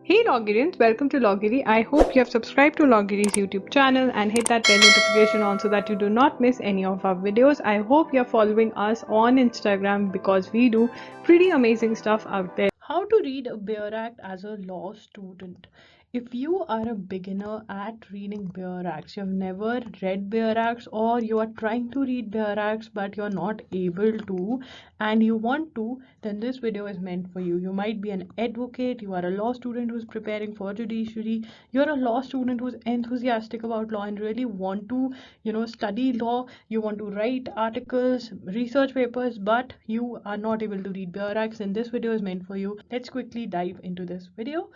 Hey Logirians, welcome to Logiri. I hope you have subscribed to Logiri's YouTube channel and hit that bell notification on so that you do not miss any of our videos. I hope you're following us on Instagram because we do pretty amazing stuff out there. How to read a Bear Act as a law student. If you are a beginner at reading Bear Acts, you've never read Bear Acts, or you are trying to read Bear Acts but you're not able to, and you want to, then this video is meant for you. You might be an advocate, you are a law student who's preparing for judiciary, you're a law student who's enthusiastic about law and really want to, study law, you want to write articles, research papers, but you are not able to read Bear Acts, then this video is meant for you. Let's quickly dive into this video.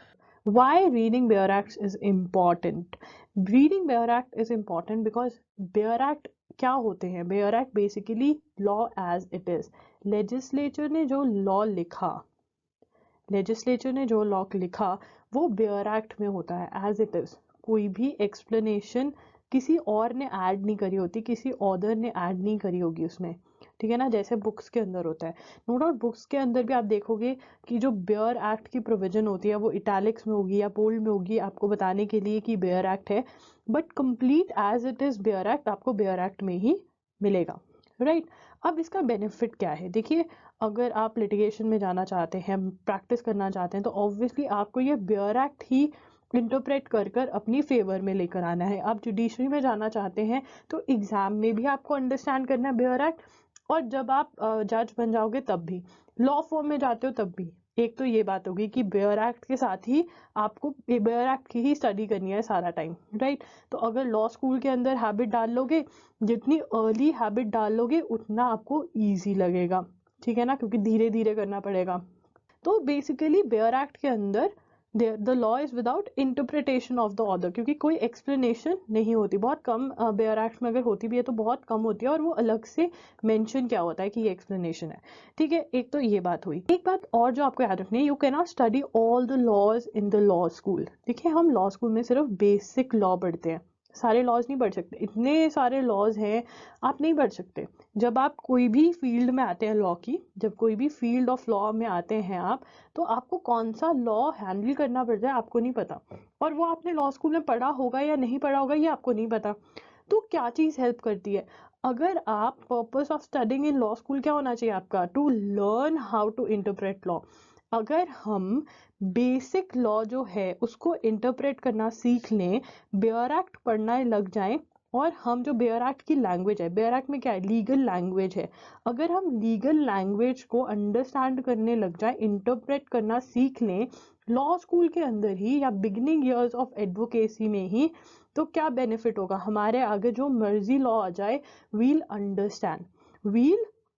Why reading Bear Acts is important. Reading Bear Act is important because Bear Act क्या होते हैं? Bear Act basically law as it is. Legislature ने जो law लिखा वो bear act में होता है एज इट इज. कोई भी एक्सप्लेनेशन किसी और ने ऐड नहीं करी होती, किसी ऑथर ने ऐड नहीं करी होगी उसमें, ठीक है ना, जैसे बुक्स के अंदर होता है. नो डाउट बुक्स के अंदर भी आप देखोगे कि जो बेयर एक्ट की प्रोविजन होती है वो इटैलिक्स में होगी या बोल्ड में होगी आपको बताने के लिए कि बेयर एक्ट है, but complete as it is bare act आपको बेयर एक्ट में ही मिलेगा, राइट. अब इसका बेनिफिट क्या है? देखिए, अगर आप लिटिगेशन में जाना चाहते हैं, प्रैक्टिस करना चाहते हैं, तो ऑब्वियसली आपको ये बेयर एक्ट ही इंटरप्रेट कर कर अपनी फेवर में लेकर आना है. आप जुडिशरी में जाना चाहते हैं तो एग्जाम में भी आपको अंडरस्टैंड करना है बेयर एक्ट, और जब आप जज बन जाओगे तब भी, लॉ फॉर्म में जाते हो तब भी. एक तो ये बात होगी कि बेयर एक्ट के साथ ही आपको बेयर एक्ट की ही स्टडी करनी है सारा टाइम, राइट. तो अगर लॉ स्कूल के अंदर हैबिट डाल लोगे, जितनी अर्ली हैबिट डाल लोगे उतना आपको ईजी लगेगा, ठीक है ना, क्योंकि धीरे धीरे करना पड़ेगा. तो बेसिकली बेयर एक्ट के अंदर the law is without interpretation of the author, क्योंकि कोई एक्सप्लेनेशन नहीं होती. बहुत कम बेयर एक्ट में अगर होती भी है तो बहुत कम होती है, और वो अलग से मेंशन क्या होता है कि ये एक्सप्लेनेशन है, ठीक है. एक तो ये बात हुई. एक बात और जो आपको याद रखनी है, you can not study all the laws in the law school. देखिए, हम लॉ स्कूल में सिर्फ बेसिक लॉ पढ़ते हैं, सारे लॉज नहीं पढ़ सकते. इतने सारे लॉज हैं, आप नहीं पढ़ सकते. जब आप कोई भी फील्ड में आते हैं लॉ की, जब कोई भी फील्ड ऑफ लॉ में आते हैं आप, तो आपको कौन सा लॉ हैंडल करना पड़ता है आपको नहीं पता, और वो आपने लॉ स्कूल में पढ़ा होगा या नहीं पढ़ा होगा ये आपको नहीं पता. तो क्या चीज़ हेल्प करती है? अगर आप purpose of studying in law school क्या होना चाहिए आपका? To learn how to interpret law. अगर हम बेसिक लॉ जो है उसको इंटरप्रेट करना सीख लें, बेयर एक्ट पढ़ना लग जाएं, और हम जो बेयर एक्ट की लैंग्वेज है, बेयर एक्ट में क्या है, लीगल लैंग्वेज है, अगर हम लीगल लैंग्वेज को अंडरस्टैंड करने लग जाए, इंटरप्रेट करना सीख लें लॉ स्कूल के अंदर ही या बिगिनिंग ईयर्स ऑफ एडवोकेसी में ही, तो क्या बेनिफिट होगा? हमारे आगे जो मर्जी लॉ आ जाए, वील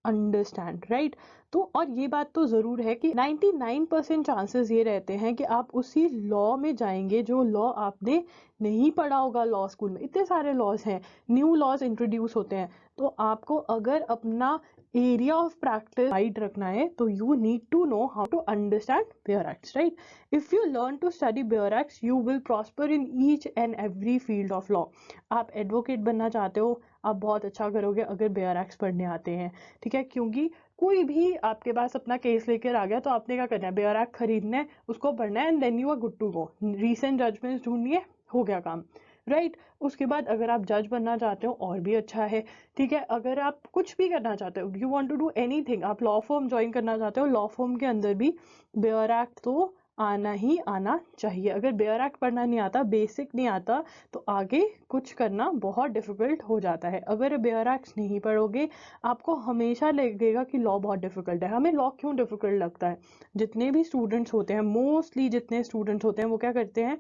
अंडरस्टैंड, राइट. तो और ये बात तो ज़रूर है कि 99% चांसेस ये रहते हैं कि आप उसी लॉ में जाएंगे जो लॉ आपने नहीं पढ़ा होगा लॉ स्कूल में. इतने सारे लॉज हैं, न्यू लॉज इंट्रोड्यूस होते हैं, तो आपको अगर अपना एरिया ऑफ प्रैक्टिस वाइड रखना है तो you need to know how to understand bare acts, right. If you learn to study bare acts you will prosper in each and every field of law. आप advocate बनना चाहते हो, आप बहुत अच्छा करोगे अगर बेयर एक्ट्स पढ़ने आते हैं, ठीक है. क्योंकि कोई भी आपके पास अपना केस लेकर आ गया तो आपने क्या करना है, बेयर एक्ट खरीदना है, उसको पढ़ना है, and then you are good to go. Recent judgments ढूंढिए, हो गया काम, राइट. उसके बाद अगर आप जज बनना चाहते हो और भी अच्छा है, ठीक है. अगर आप कुछ भी करना चाहते हो, you want to do anything, आप लॉ फर्म ज्वाइन करना चाहते हो, लॉ फर्म के अंदर भी बेयर एक्ट तो आना ही आना चाहिए. अगर बेयर एक्ट पढ़ना नहीं आता, बेसिक नहीं आता, तो आगे कुछ करना बहुत डिफिकल्ट हो जाता है. अगर बेयर एक्ट नहीं पढ़ोगे आपको हमेशा लगेगा कि लॉ बहुत डिफिकल्ट है. हमें लॉ क्यों डिफिकल्ट लगता है? जितने भी स्टूडेंट्स होते हैं, मोस्टली जितने स्टूडेंट्स होते हैं वो क्या करते हैं,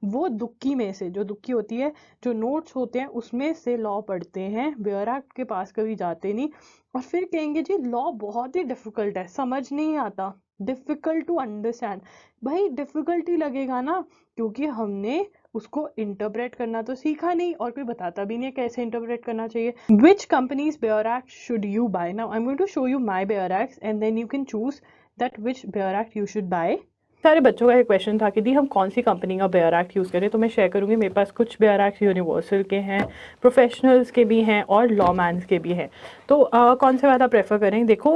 वो दुक्की में से, जो दुक्की होती है, जो नोट्स होते हैं उसमें से लॉ पढ़ते हैं, बेयर एक्ट के पास कभी जाते नहीं, और फिर कहेंगे जी लॉ बहुत ही डिफिकल्ट है, समझ नहीं आता, डिफिकल्ट टू अंडरस्टैंड. भाई डिफिकल्ट ही लगेगा ना, क्योंकि हमने उसको इंटरप्रेट करना तो सीखा नहीं, और कोई बताता भी नहीं कैसे इंटरप्रेट करना चाहिए. Which companies bare act should you buy? Now I am going to show you my bare acts and then you can choose that which bare act you should buy. सारे बच्चों का एक क्वेश्चन था कि दी हम कौन सी कंपनी का bare act use करें, तो मैं शेयर करूँगी. मेरे पास कुछ बेयर एक्ट यूनिवर्सल के हैं, प्रोफेशनल्स के भी हैं और लॉ मैन्स के भी हैं. तो कौन से वाला प्रेफर करें? देखो,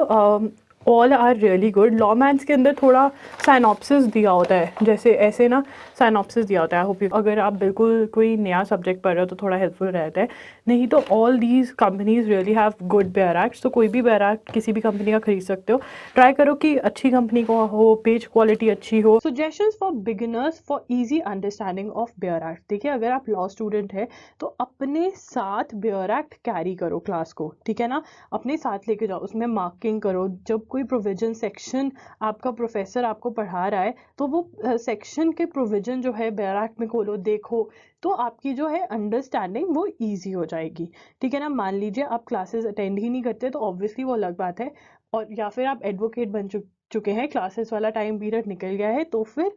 ऑल आर रियली गुड। लॉमैन्स के अंदर थोड़ा साइनॉप्सिस दिया होता है, जैसे ऐसे ना साइनॉप्सिस दिया होता है। होप यू, अगर आप बिल्कुल कोई नया सब्जेक्ट पढ़ रहे हो तो थोड़ा हेल्पफुल रहता है। नहीं तो all these companies really have good bear acts, तो कोई भी बेयर एक्ट किसी भी कंपनी का खरीद सकते हो। ट्राई करो कि अच्छी कंपनी का हो, पेज क्वालिटी अच्छी हो। Suggestions for beginners for easy understanding of bear act. देखिए, अगर आप लॉ स्टूडेंट है तो अपने साथ बेयर एक्ट कैरी करो क्लास को, ठीक है ना, अपने साथ लेके जाओ, उसमें मार्किंग करो। जब कोई प्रोविजन सेक्शन आपका प्रोफेसर आपको पढ़ा रहा है तो वो सेक्शन के प्रोविजन जो है बेयर एक्ट में खोलो, देखो, तो आपकी जो है अंडरस्टैंडिंग वो इजी हो जाएगी, ठीक है ना। मान लीजिए आप क्लासेस अटेंड ही नहीं करते तो ऑब्वियसली वो अलग बात है, और या फिर आप एडवोकेट बन चुके हैं, क्लासेस वाला टाइम पीरियड निकल गया है, तो फिर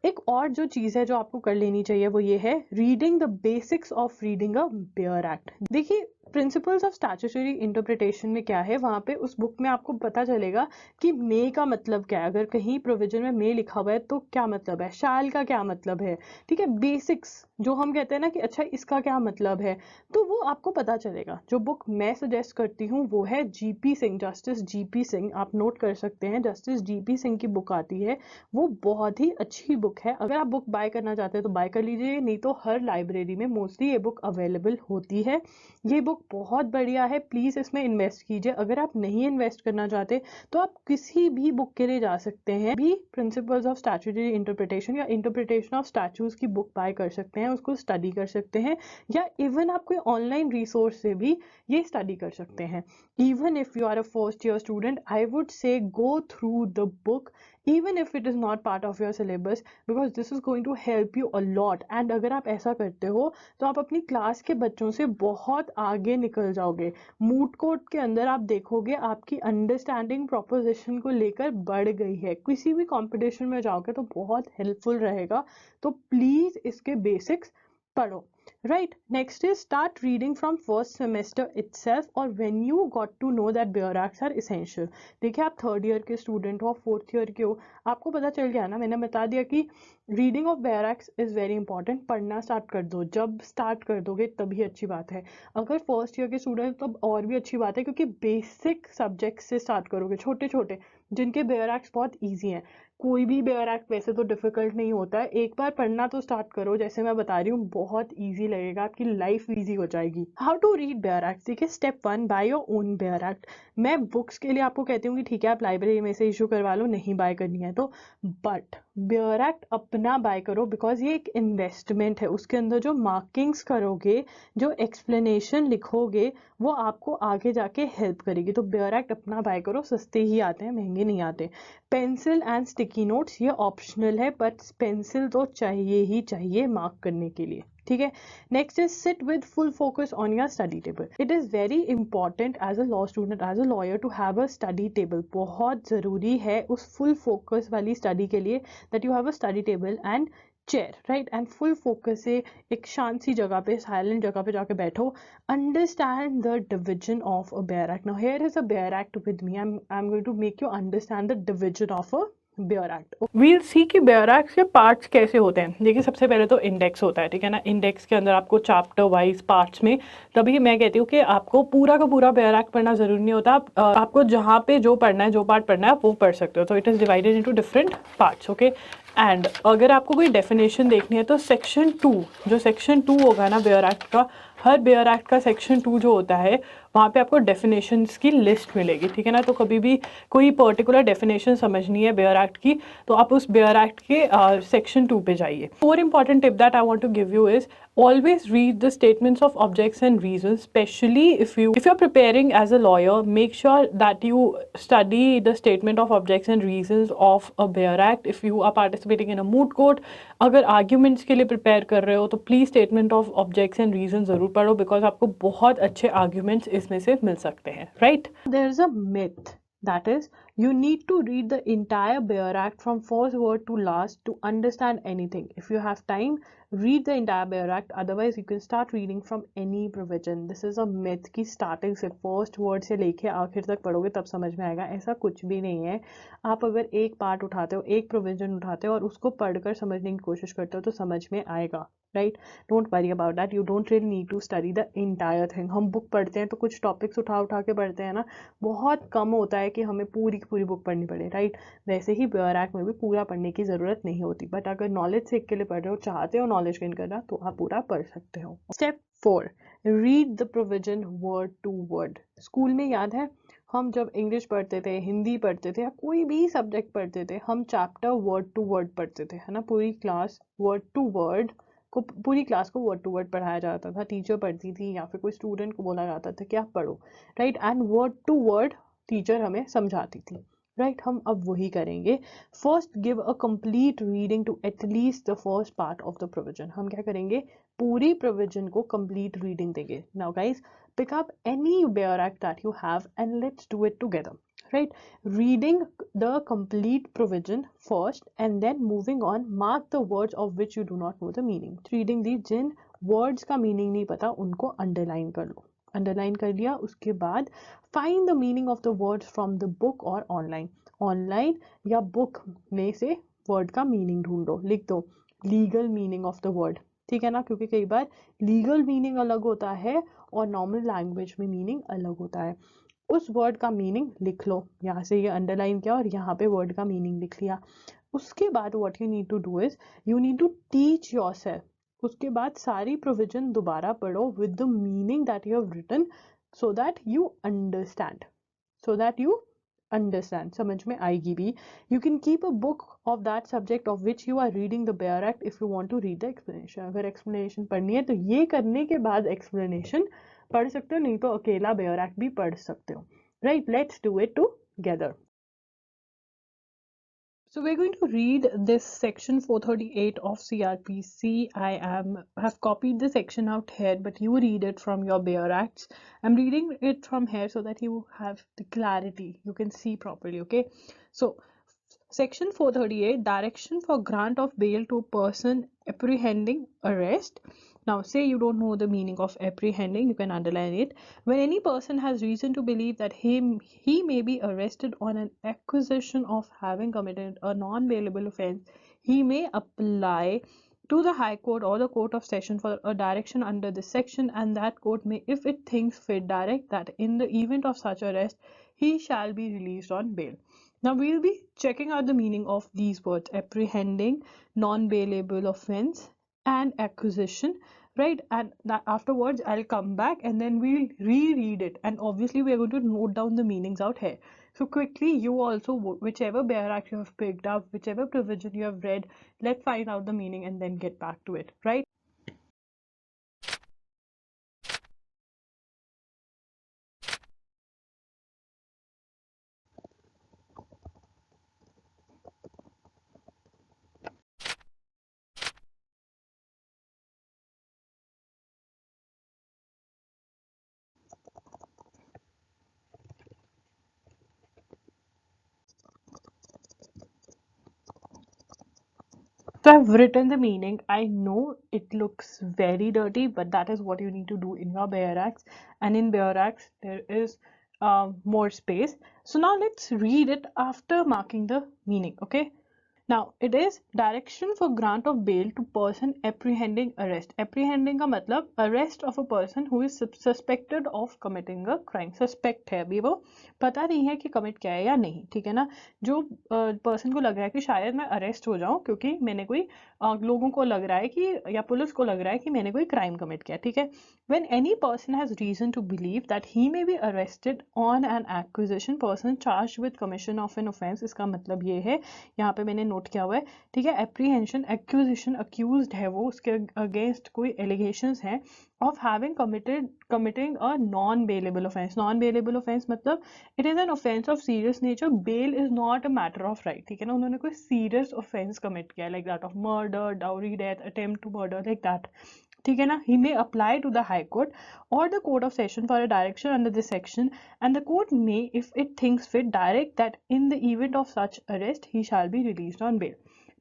एक और जो चीज़ है जो आपको कर लेनी चाहिए वो ये है reading the basics of reading a bare act. देखिए, प्रिंसिपल्स ऑफ स्टैट्यूटरी इंटरप्रिटेशन में क्या है, वहाँ पे उस बुक में आपको पता चलेगा कि मे का मतलब क्या है। अगर कहीं प्रोविजन में मे लिखा हुआ है तो क्या मतलब है, शैल का क्या मतलब है, ठीक है। बेसिक्स जो हम कहते हैं ना कि अच्छा इसका क्या मतलब है, तो वो आपको पता चलेगा। जो बुक मैं सजेस्ट करती हूँ वो है GP Singh, justice GP Singh, आप नोट कर सकते हैं, जस्टिस जीपी सिंह की बुक आती है, वो बहुत ही अच्छी बुक है। अगर आप बुक बाय करना चाहते हैं तो बाय कर लीजिए, नहीं तो हर लाइब्रेरी में मोस्टली ये बुक अवेलेबल होती है। ये बुक बहुत बढ़िया है, प्लीज़ इसमें इन्वेस्ट कीजिए। अगर आप नहीं इन्वेस्ट करना चाहते तो आप किसी भी बुक के लिए जा सकते हैं, भी प्रिंसिपल्स ऑफ स्टैट्यूटरी इंटरप्रिटेशन या इंटरप्रिटेशन ऑफ स्टैट्यूज की बुक बाय कर सकते हैं, उसको स्टडी कर सकते हैं, या इवन आप कोई ऑनलाइन रिसोर्स से भी ये स्टडी कर सकते हैं। Even if you are a first year student, I would say go through the book even if it is not part of your syllabus, because this is going to help you a lot। and अगर आप ऐसा करते हो तो आप अपनी class के बच्चों से बहुत आगे निकल जाओगे। मूट कोर्ट के अंदर आप देखोगे आपकी अंडरस्टैंडिंग प्रोपोजिशन को लेकर बढ़ गई है, किसी भी कंपटीशन में जाओगे तो बहुत हेल्पफुल रहेगा। तो प्लीज इसके बेसिक्स पढ़ो। Right, next is start reading from first semester itself, or when you got to know that bear acts are essential। देखिए, आप थर्ड ईयर के स्टूडेंट हो, फोर्थ ईयर के हो, आपको पता चल गया ना, मैंने बता दिया कि reading of bear acts is very important. पढ़ना स्टार्ट कर दो, जब स्टार्ट कर दोगे तभी अच्छी बात है। अगर फर्स्ट ईयर के स्टूडेंट तो और भी अच्छी बात है, क्योंकि बेसिक सब्जेक्ट से स्टार्ट करोगे, छोटे छोटे जिनके बेयर एक्ट्स बहुत ईजी हैं। कोई भी बेयर एक्ट वैसे तो डिफिकल्ट नहीं होता है, एक बार पढ़ना तो स्टार्ट करो, जैसे मैं बता रही हूँ बहुत ईजी लगेगा, आपकी लाइफ ईजी हो जाएगी। How to read bare act, देखिए, step 1, buy your own bare act. मैं बुक्स के लिए आपको कहती हूँ कि ठीक है आप लाइब्रेरी में से इशू करवा लो, नहीं बाय करनी है तो, बट बेयर एक्ट अपना बाय करो, बिकॉज ये एक इन्वेस्टमेंट है। उसके अंदर जो मार्किंग्स करोगे, जो एक्सप्लेनेशन लिखोगे, वो आपको आगे जाके हेल्प करेगी। तो बेयर एक्ट अपना बाय करो, सस्ते ही आते हैं, महंगे नहीं आते। पेंसिल एंड स्टिकी नोट्स ये ऑप्शनल है, बट पेंसिल तो चाहिए ही चाहिए मार्क करने के लिए, ठीक है। Next is sit with full focus on your study table. It is very important as a law student, as a lawyer, to have a study table. बहुत ज़रूरी है उस फुल फोकस वाली स्टडी के लिए that you have a study table and chair, right, and full focus से एक शांत सी जगह पे, साइलेंट जगह पे जाके बैठो। Understand the division of a bear act. Now here is a bear act with me. I'm going to make you understand the division of a bare act. We'll see कि बेयर एक्ट के parts कैसे होते हैं। देखिए, सबसे पहले तो index होता है, ठीक है ना। इंडेक्स के अंदर आपको चैप्टर वाइज पार्ट्स में, तभी मैं कहती हूँ कि आपको पूरा का पूरा बेयर एक्ट पढ़ना जरूरी नहीं होता। आपको जहाँ पे जो पढ़ना है, जो पार्ट पढ़ना है, आप वो पढ़ सकते हो। तो it is divided into different parts, okay. And अगर आपको कोई डेफिनेशन देखनी है तो सेक्शन 2, जो सेक्शन 2 होगा ना बेयर एक्ट का, हर बेयर एक्ट का सेक्शन 2 जो होता है, वहाँ पे आपको डेफिनेशंस की लिस्ट मिलेगी, ठीक है ना। तो कभी भी कोई पर्टिकुलर डेफिनेशन समझनी है बेयर एक्ट की, तो आप उस बेयर एक्ट के सेक्शन 2 पे जाइए। Four important tip that I want to give you is always read the statements of objects and reasons, especially if you're preparing as a lawyer. Make sure that you study the statement of objects and reasons of a bear act. If you are participating in a moot court, अगर arguments के लिए prepare कर रहे हो तो please statement of objects and reasons ज़रूर पढ़ो, because आपको बहुत अच्छे arguments इसमें से मिल सकते हैं, right? There is a myth, that is, you need to read the entire bear act from first word to last to understand anything. If you have time, read the entire bear act, otherwise you can start reading from any provision. This is a myth कि starting से first word से लेके आखिर तक पढ़ोगे तब समझ में आएगा, ऐसा कुछ भी नहीं है। आप अगर एक पार्ट उठाते हो, एक प्रोविजन उठाते हो और उसको पढ़कर समझने की कोशिश करते हो तो समझ में आएगा, right. Don't worry about that, you don't really need to study the entire thing. हम बुक पढ़ते हैं तो कुछ टॉपिक्स उठा उठा के पढ़ते हैं ना, बहुत कम होता है कि हमें पूरी तो पूरी बुक पढ़नी पड़े, राइट। वैसे ही प्योर एक्ट में भी पूरा पढ़ने की ज़रूरत नहीं होती, बट अगर नॉलेज सीख के लिए पढ़ रहे हो, चाहते हो नॉलेज गेन करना, तो आप पूरा पढ़ सकते हो। Step 4, read the provision word to word. School में याद है हम जब इंग्लिश पढ़ते थे, हिंदी पढ़ते थे या कोई भी सब्जेक्ट पढ़ते थे, हम चैप्टर वर्ड टू वर्ड पढ़ते थे, है ना। पूरी क्लास वर्ड टू वर्ड को, पूरी क्लास को वर्ड टू वर्ड पढ़ाया जाता था, टीचर पढ़ती थी या फिर कोई स्टूडेंट को बोला जाता था कि आप पढ़ो, right. And word to word teacher हमें समझाती थी, राइट। हम अब वही करेंगे। First give a complete reading to at least the first part of the provision. हम क्या करेंगे, पूरी प्रोविजन को कंप्लीट रीडिंग देंगे। Now guys, pick up any Bear Act that you have and let's do it together, right? Reading the complete provision first and then moving on, mark the words of which you do not know the meaning. Reading the जिन words का meaning नहीं पता उनको underline कर लो, underline कर लिया, उसके बाद find the meaning of the words from the book or online या book में से word का meaning ढूंढो, लिख दो legal meaning of the word, ठीक है ना, क्योंकि कई बार लीगल मीनिंग अलग होता है और नॉर्मल लैंग्वेज में मीनिंग अलग होता है। उस वर्ड का मीनिंग लिख लो, यहाँ से ये अंडरलाइन किया और यहाँ पे वर्ड का मीनिंग लिख लिया। उसके बाद what you need to do is you need to teach yourself. उसके बाद सारी प्रोविजन दोबारा पढ़ो with the meaning that you have written, so that you understand, समझ में आएगी भी। You can keep a book of that subject of which you are reading the bare act if you want to read the explanation. अगर explanation पढ़नी है तो ये करने के बाद एक्सप्लेनेशन पढ़ सकते हो, नहीं तो अकेला बेयर एक्ट भी पढ़ सकते हो, right. Let's do it together. So we're going to read this section 438 of CRPC. have copied the section out here, but you read it from your Bear Acts. I'm reading it from here so that you have the clarity. You can see properly, okay? So section 438, direction for grant of bail to a person apprehending arrest. Now, say you don't know the meaning of apprehending, you can underline it. When any person has reason to believe that he may be arrested on an accusation of having committed a non-bailable offence, he may apply to the High Court or the Court of Session for a direction under this section, and that court may, if it thinks fit, direct that in the event of such arrest, he shall be released on bail. Now we'll be checking out the meaning of these words: apprehending, non-bailable offense, and accusation, right? And that afterwards I'll come back and then we'll reread it, and obviously we are going to note down the meanings out here. So quickly, you also, whichever Bear Act you have picked up, whichever provision you have read, let's find out the meaning and then get back to it, right? So I've written the meaning. I know it looks very dirty, but that is what you need to do in your Bear Acts. And in Bear Acts, there is more space. So now let's read it after marking the meaning, okay? Now it is direction for grant of bail to person apprehending arrest. Apprehending का मतलब arrest of a person who is suspected of committing a crime. Suspect है अभी, वो पता नहीं है कि commit किया है या नहीं, ठीक है ना। जो person को लग रहा है कि शायद मैं arrest हो जाऊं क्योंकि मैंने कोई लोगों को लग रहा है कि या पुलिस को लग रहा है कि मैंने कोई crime commit किया, ठीक है। When any person has reason to believe that he may be arrested on an accusation, person charged with commission of an offence, इसका मतलब ये है, यहाँ पे मैंने नोट किया हुआ है, ठीक है। एप्रीहेंशन, एक्यूजिशन, अक्यूज्ड है वो, उसके अगेंस्ट कोई एलिगेशंस हैं of having committing a non bailable offence. Non bailable offence मतलब it is an offence of serious nature, bail is not a matter of right, ठीक है ना। उन्होंने कोई सीरियस ऑफेंस कमिट किया, like that of murder, dowry death, attempt to murder, like that, ठीक है ना। he may apply to the High Court or the Court of Session for a direction under this section, and the court may, if it thinks fit, direct that in the event of such arrest he shall be released on bail,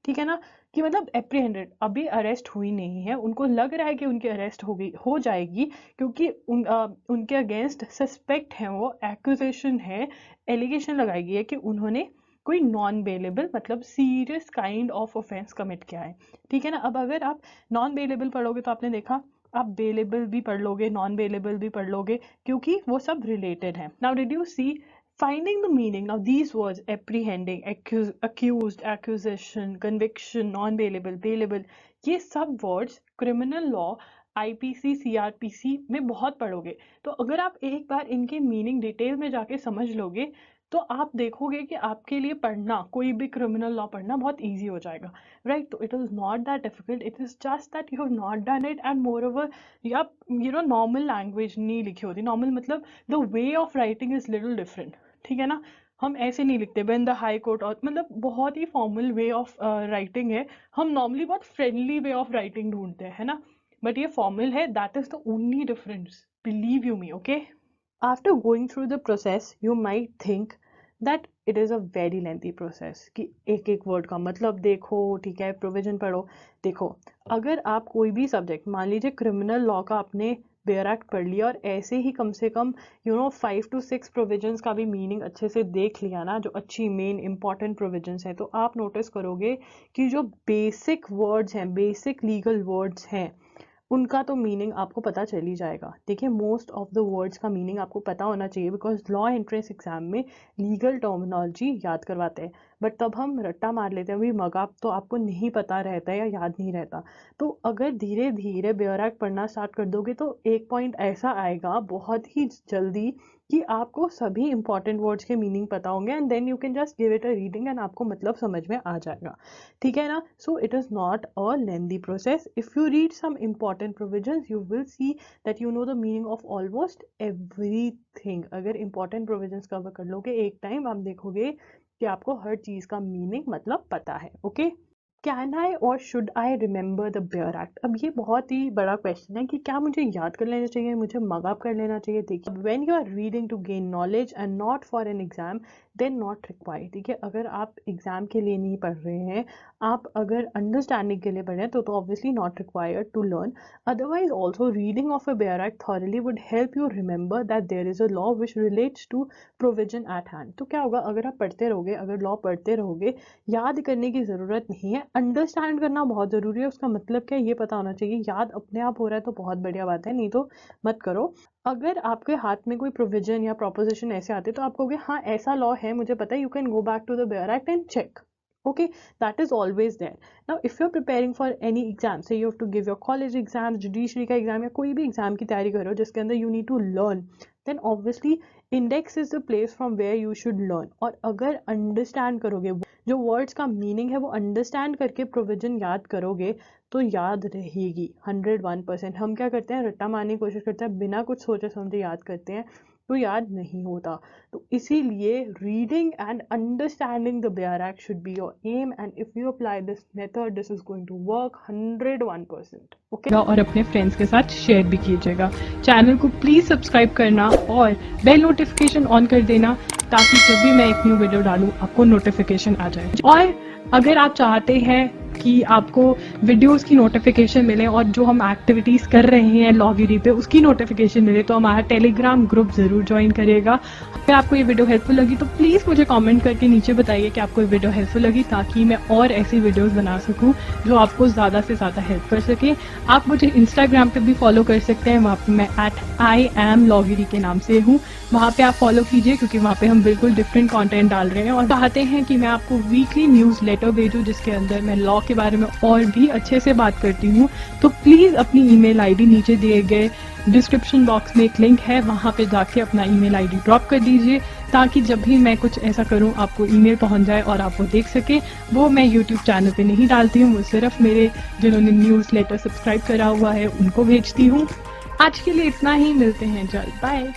ठीक है ना। कि मतलब apprehended, अभी arrest हुई नहीं है, उनको लग रहा है कि उनकी अरेस्ट हो जाएगी क्योंकि उनके अगेंस्ट सस्पेक्ट है, वो एक्यूजेशन है, एलिगेशन लगाई गई है कि उन्होंने कोई नॉन बेलेबल मतलब serious kind of offence commit किया है, ठीक है ना। अब अगर आप नॉन बेलेबल पढ़ोगे तो आपने देखा आप बेलेबल भी पढ़ लोगे, नॉन बेलेबल भी पढ़ लोगे, क्योंकि वो सब रिलेटेड है। Now did you see Finding the meaning. Now these words apprehending, accused, accusation, conviction, non-bailable, bailable, ये सब words criminal law IPC CRPC में बहुत पढ़ोगे। तो अगर आप एक बार इनके मीनिंग डिटेल में जाके समझ लोगे तो आप देखोगे कि आपके लिए पढ़ना, कोई भी क्रिमिनल लॉ पढ़ना बहुत इजी हो जाएगा, राइट? तो it is not that difficult, it is just that you have not done it, and more over या नॉर्मल लैंग्वेज नहीं लिखी होती। नॉर्मल मतलब the way of writing is little different, ठीक है ना? हम ऐसे नहीं लिखते व्हेन द हाई कोर्ट, और मतलब बहुत ही फॉर्मल वे ऑफ राइटिंग है। हम नॉर्मली बहुत फ्रेंडली वे ऑफ राइटिंग ढूंढते हैं, है ना? बट ये फॉर्मल है, that is the only difference, believe you me, okay? After going through the process, you might think that it is a very lengthy process कि एक एक वर्ड का मतलब देखो, ठीक है, प्रोविजन पढ़ो। देखो, अगर आप कोई भी सब्जेक्ट, मान लीजिए क्रिमिनल लॉ का आपने बेयर एक्ट पढ़ लिया और ऐसे ही कम से कम 5 to 6 प्रोविजंस का भी मीनिंग अच्छे से देख लिया ना, जो अच्छी मेन इंपॉर्टेंट प्रोविजंस हैं, तो आप नोटिस करोगे कि जो बेसिक वर्ड्स हैं, बेसिक लीगल वर्ड्स हैं, उनका तो मीनिंग आपको पता चल ही जाएगा। देखिए, मोस्ट ऑफ द वर्ड्स का मीनिंग आपको पता होना चाहिए, बिकॉज लॉ एंट्रेंस एग्जाम में लीगल टर्मिनोलॉजी याद करवाते हैं, बट तब हम रट्टा मार लेते हैं, अभी मगाप तो आपको नहीं पता रहता है या याद नहीं रहता। तो अगर धीरे धीरे बेयर एक्ट पढ़ना स्टार्ट कर दोगे तो एक पॉइंट ऐसा आएगा बहुत ही जल्दी कि आपको सभी इंपॉर्टेंट वर्ड्स के मीनिंग पता होंगे, and then you can just give it a reading एंड आपको मतलब समझ में आ जाएगा, ठीक है ना? So it is not a lengthy process. If you read some important provisions you will see that you know the meaning of almost everything. अगर इंपॉर्टेंट प्रोविजंस कवर कर लोगे एक टाइम, आप देखोगे कि आपको हर चीज का मीनिंग मतलब पता है, ओके? कैन आई और should I remember the bare act? अब ये बहुत ही बड़ा क्वेश्चन है कि क्या मुझे याद कर लेना चाहिए, मुझे मग अप कर लेना चाहिए। देखिए, when you are reading to gain knowledge and not for an exam, then not required. ठीक है, अगर आप एग्जाम के लिए नहीं पढ़ रहे हैं, आप अगर अंडरस्टैंडिंग के लिए पढ़ रहे हैं, तो obviously not required to learn. Otherwise also reading of a bare act thoroughly would help you remember that there is a law which relates to provision at hand. तो क्या होगा, अगर आप पढ़ते रहोगे, अगर लॉ पढ़ते रहोगे, याद करने की ज़रूरत नहीं है, अंडरस्टैंड करना बहुत ज़रूरी है। उसका मतलब क्या है ये पता होना चाहिए। याद अपने आप हो रहा है तो बहुत बढ़िया बात है, नहीं तो मत करो। अगर आपके हाथ में कोई प्रोविजन या प्रोपोजिशन ऐसे आते तो आप कहोगे हाँ ऐसा लॉ है, मुझे पता है, you can go back to the bare act and check. Okay, that is always there. Now if you're preparing for any exam, say you have to give your college exams, judiciary का exam या कोई भी exam की तैयारी कर रहे हो जिसके अंदर you need to learn, then obviously index is the place from where you should learn. और अगर understand करोगे, जो words का meaning है वो understand करके provision याद करोगे तो याद रहेगी 101%. हम क्या करते हैं, रट्टा मारने की कोशिश करते हैं, बिना कुछ सोचे समझे याद करते हैं तो याद नहीं होता. तो इसीलिए reading and understanding the bare act should be your aim, and if you apply this method this is going to work 101%. Okay, और अपने फ्रेंड्स के साथ शेयर भी कीजिएगा. चैनल को प्लीज सब्सक्राइब करना और बेल नोटिफिकेशन ऑन कर देना ताकि जब भी मैं एक न्यू वीडियो डालूं आपको नोटिफिकेशन आ जाए. और अगर आप चाहते हैं कि आपको वीडियोस की नोटिफिकेशन मिले और जो हम एक्टिविटीज़ कर रहे हैं लॉगिरी पे उसकी नोटिफिकेशन मिले, तो हमारा टेलीग्राम ग्रुप ज़रूर ज्वाइन करिएगा. अगर आपको ये वीडियो हेल्पफुल लगी तो प्लीज़ मुझे कमेंट करके नीचे बताइए कि आपको ये वीडियो हेल्पफुल लगी, ताकि मैं और ऐसी वीडियोस बना सकूं जो आपको ज़्यादा से ज़्यादा हेल्प कर सके. आप मुझे इंस्टाग्राम पे भी फॉलो कर सकते हैं, वहाँ पर मैं @IAMLogiri के नाम से हूँ. वहाँ पे आप फॉलो कीजिए क्योंकि वहाँ पे हम बिल्कुल डिफरेंट कंटेंट डाल रहे हैं और चाहते हैं कि मैं आपको वीकली न्यूज़ लेटर भेजूँ जिसके अंदर मैं लॉ के बारे में और भी अच्छे से बात करती हूँ. तो प्लीज़ अपनी ईमेल आईडी नीचे दिए गए डिस्क्रिप्शन बॉक्स में एक लिंक है, वहाँ पे जाके अपना ईमेल आईडी ड्रॉप कर दीजिए ताकि जब भी मैं कुछ ऐसा करूँ आपको ईमेल पहुँच जाए और आप वो देख सके. वो मैं यूट्यूब चैनल पे नहीं डालती हूँ, वो सिर्फ मेरे जिन्होंने न्यूज़ लेटर सब्सक्राइब करा हुआ है उनको भेजती हूँ. आज के लिए इतना ही, मिलते हैं जल्द, बाय.